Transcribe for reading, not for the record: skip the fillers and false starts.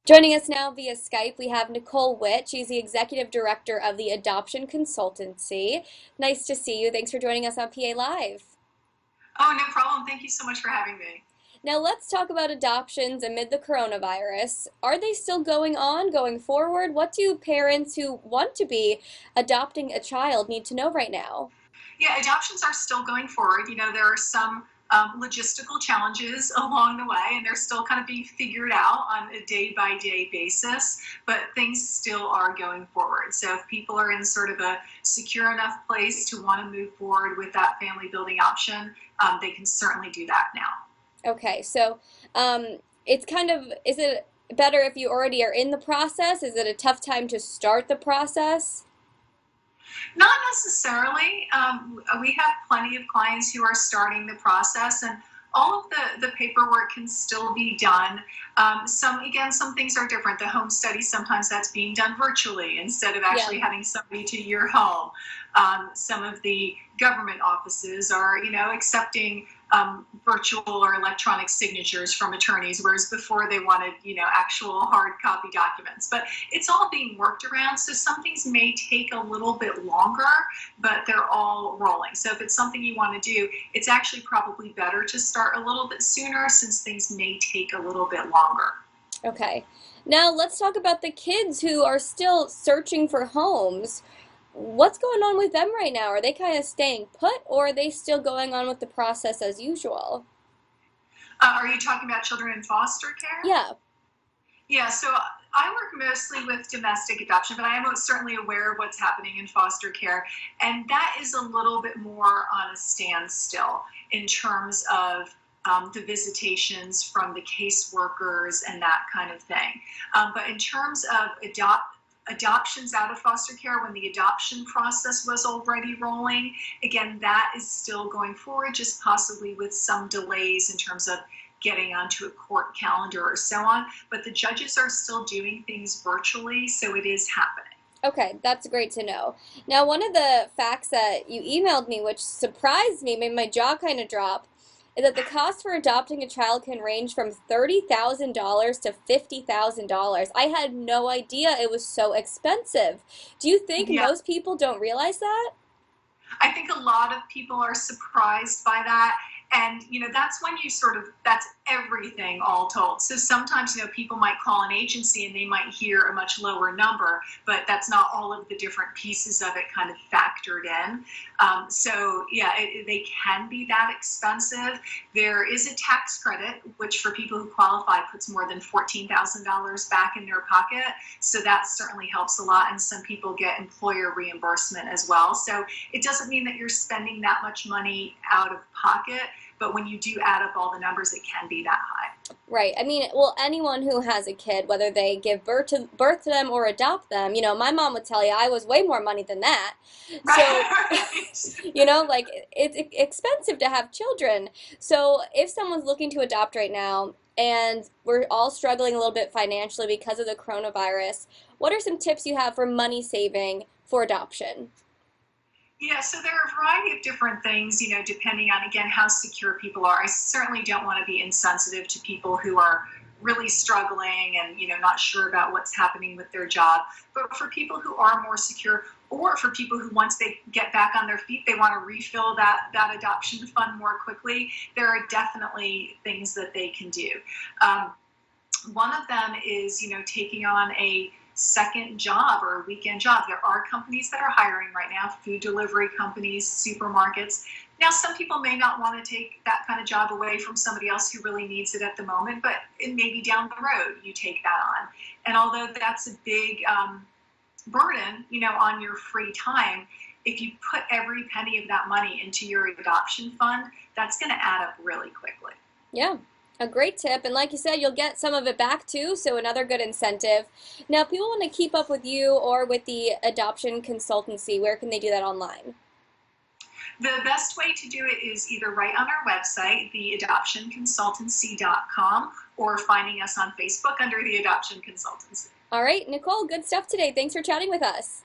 Joining us now via Skype, we have Nicole Witt. She's the Executive Director of the Adoption Consultancy. Nice to see you. Thanks for joining us on PALive. Oh, no problem. Thank you so much for having me. Now let's talk about adoptions amid the coronavirus. Are they still going on, going forward? What do parents who want to be adopting a child need to know right now? Yeah, adoptions are still going forward. There are some logistical challenges along the way, and they're still kind of being figured out on a day-by-day basis, but things still are going forward. So if people are in sort of a secure enough place to want to move forward with that family building option, they can certainly do that now. Okay, so it's is it better if you already are in the process? Is it a tough time to start the process? Not necessarily. We have plenty of clients who are starting the process, and all of the paperwork can still be done. Some things are different. The home study, sometimes that's being done virtually instead of Yeah. actually having somebody to your home. Some of the government offices are, accepting virtual or electronic signatures from attorneys, whereas before they wanted, actual hard copy documents. But it's all being worked around, so some things may take a little bit longer, but they're all rolling. So if it's something you want to do, it's actually probably better to start a little bit sooner since things may take a little bit longer. Okay. Now let's talk about the kids who are still searching for homes. What's going on with them right now? Are they kind of staying put or are they still going on with the process as usual? Are you talking about children in foster care? Yeah. Yeah, so I work mostly with domestic adoption, but I am most certainly aware of what's happening in foster care. And that is a little bit more on a standstill in terms of the visitations from the caseworkers and that kind of thing. But in terms of adoptions out of foster care, when the adoption process was already rolling, again, that is still going forward, just possibly with some delays in terms of getting onto a court calendar or so on. But the judges are still doing things virtually, so it is happening. Okay, that's great to know. Now, one of the facts that you emailed me, which surprised me, made my jaw kind of drop, is that the cost for adopting a child can range from $30,000 to $50,000. I had no idea it was so expensive. Do you think Yeah, most people don't realize that? I think a lot of people are surprised by that. And, that's when that's everything all told. So sometimes, people might call an agency and they might hear a much lower number, but that's not all of the different pieces of it kind of factored in. So yeah, they can be that expensive. There is a tax credit, which for people who qualify puts more than $14,000 back in their pocket. So that certainly helps a lot. And some people get employer reimbursement as well. So it doesn't mean that you're spending that much money out of pocket, but when you do add up all the numbers, it can be that high. Right. I mean, well, anyone who has a kid, whether they give birth to them or adopt them, my mom would tell you I was way more money than that. So, Right. like it's expensive to have children. So, if someone's looking to adopt right now and we're all struggling a little bit financially because of the coronavirus, what are some tips you have for money saving for adoption? Yeah, so there are a variety of different things, depending on, again, how secure people are. I certainly don't want to be insensitive to people who are really struggling and, not sure about what's happening with their job. But for people who are more secure, or for people who, once they get back on their feet, they want to refill that adoption fund more quickly, there are definitely things that they can do. Um, One of them is, taking on a second job or a weekend job. There are companies that are hiring right now, food delivery companies, supermarkets. Now, some people may not want to take that kind of job away from somebody else who really needs it at the moment, but it may be down the road you take that on. And although that's a big burden, on your free time, if you put every penny of that money into your adoption fund, that's going to add up really quickly. Yeah, a great tip. And like you said, you'll get some of it back too, so another good incentive. Now, if people want to keep up with you or with the adoption consultancy, where can they do that online? The best way to do it is either right on our website, theadoptionconsultancy.com, or finding us on Facebook under the Adoption Consultancy. All right, Nicole, good stuff today. Thanks for chatting with us.